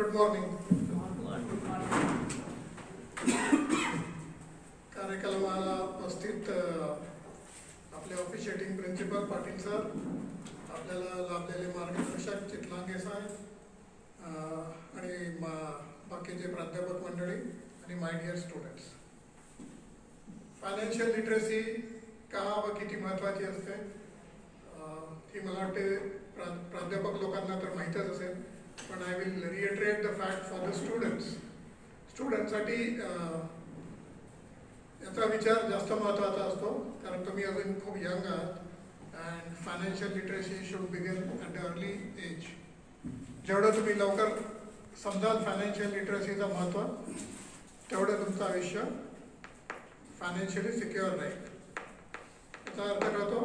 Good morning. कार्यक्रमाला उपस्थित आपले ऑफिशिएटिंग प्रिन्सिपल पाटील सर, आपल्याला लाभलेले मार्गदर्शक चितलांगे साहेब आणि बाकीचे प्राध्यापक मंडळी आणि my dear students, financial literacy का व किती महत्त्वाची असते ही मला वाटते प्राध्यापक लोकांना तर माहीतच असेल, पण I will reiterate the fact for the स्टुडंट्ससाठी याचा विचार जास्त महत्त्वाचा असतो, कारण तुम्ही अजून खूप यंग आहात and financial literacy should begin at the early age. जेवढं तुम्ही लवकर समजाल फायनान्शियल लिटरसीचं महत्त्व, तेवढं तुमचं आयुष्य फायनान्शियली सिक्युअर राहील. याचा अर्थ कळतो.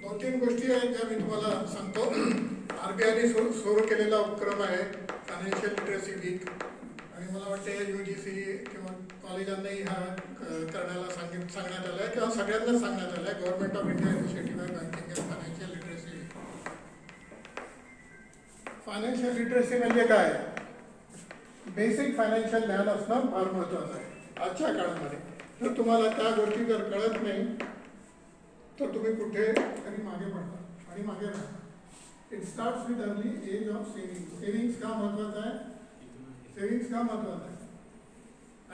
2-3 गोष्टी आहेत ज्या मी तुम्हाला सांगतो. RBIने सुरू केलेला उपक्रम आहे फायनान्शियल लिटरसी वीक, आणि मला वाटते UGC किंवा कॉलेजांनाही हा करण्याला सांगण्यात आलं आहे किंवा सगळ्यांनाच सांगण्यात आलं आहे. गव्हर्नमेंट ऑफ इंडिया इनिशिएटिव्ह आहे banking and financial literacy. Financial literacy म्हणजे काय? बेसिक फायनान्शियल ज्ञान असणं फार महत्त्वाचं आहे आजच्या काळामध्ये. जर तुम्हाला त्या गोष्टी जर कळत नाही तर तुम्ही कुठे तरी मागे पडता आणि मागे राहता. It starts with early age of saving. Savings का महत्त्वाचं आहे? सेविंग्स का महत्त्वाचं आहे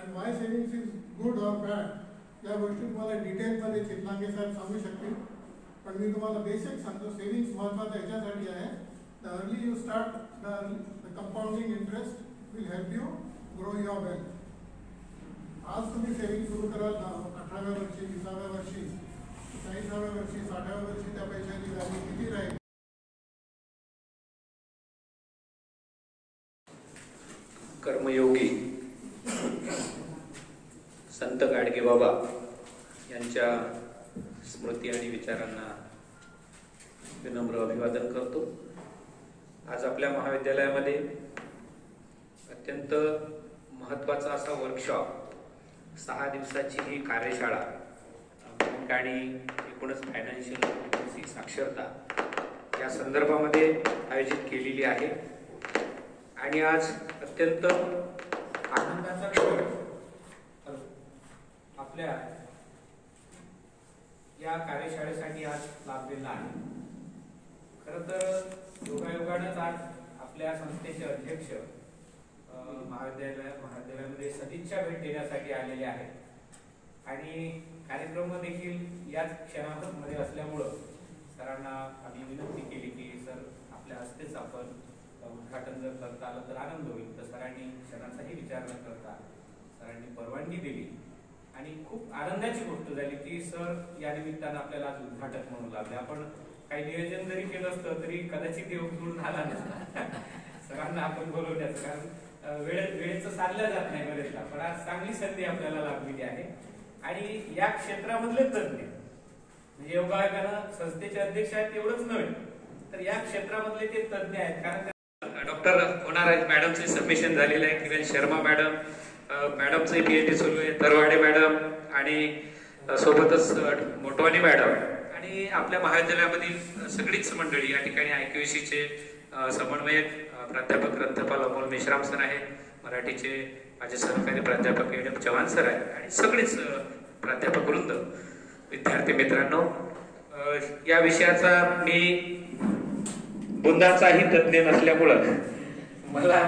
and why savings is good or bad या गोष्टी तुम्हाला डिटेलमध्ये चितलांगे साहेब सांगू शकतील, पण मी तुम्हाला बेसिक सांगतो. सेविंग्स महत्त्वाचं याच्यासाठी आहे, the early you start the compounding interest will help you grow your wealth. आज तुम्ही सेविंग सुरू कराल 18व्या वर्षी, 20व्या वर्षी, 40व्या वर्षी, 60व्या वर्षी त्या पैशाची व्हॅल्यू किती राहील? कर्मयोगी संत गाडगेबाबा यांच्या स्मृती आणि विचारांना विनम्र अभिवादन करतो. आज आपल्या महाविद्यालयामध्ये अत्यंत महत्त्वाचा असा वर्कशॉप, 6 दिवसाची ही कार्यशाळा बँक आणि एकूणच फायनान्शियल लिटरसी साक्षरता या संदर्भामध्ये आयोजित केलेली आहे. आणि आज अत्यंत आनंदाचा क्षण आपल्या या कार्यशाळेसाठी आज लाभलेला आहे. खरं तर योगायोगानंच आज आपल्या संस्थेचे अध्यक्ष महाविद्यालयामध्ये सदिच्छा भेट देण्यासाठी आलेले आहेत आणि कार्यक्रम देखील याच क्षणामध्ये असल्यामुळं सरांना आम्ही विनंती केली की सर आपल्या हस्तेच आपण उद्घाटन जर करता आलं तर आनंद होईल. तर सरांनी क्षणाचाही विचार न करता सरांनी परवानगी दिली आणि खूप आनंदाची गोष्ट झाली की सर या निमित्तानं आपल्याला आज उद्घाटक म्हणून लाभले. आपण काही नियोजन जरी केलं असतं तरी कदाचित ते उचलून आला नसता सरांना आपण बोलवण्याचं, कारण वेळेचं साधलं जात नाही बरेचदा. पण आज चांगली संधी आपल्याला लाभलेली आहे आणि या क्षेत्रामधले तज्ञ म्हणजे योगायोगानं संस्थेचे अध्यक्ष आहेत तेवढंच नव्हे तर या क्षेत्रामधले ते तज्ञ आहेत. कारण डॉक्टर होणार आहेत, मॅडमचे सबमिशन झालेलं आहे, किरण शर्मा मॅडम, मॅडमचे PhD सुरू आहे, तरवाडे मॅडम आणि सोबतच मोटवानी मॅडम आणि आपल्या महाविद्यालयामधील सगळीच मंडळी या ठिकाणी IQACचे समन्वयक प्राध्यापक ग्रंथपाल अमोल मेश्राम सर आहेत, मराठीचे माझे सहकारी प्राध्यापक ADM चव्हाण सर आहेत आणि सगळेच प्राध्यापक वृंद, विद्यार्थी मित्रांनो. या विषयाचा मी बुंदाचाही तज्ञ नसल्यामुळं मला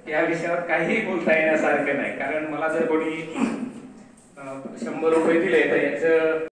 या विषयावर काहीही बोलता येण्यासारखं नाही. कारण मला जर कोणी 100 रुपये दिले तर याचं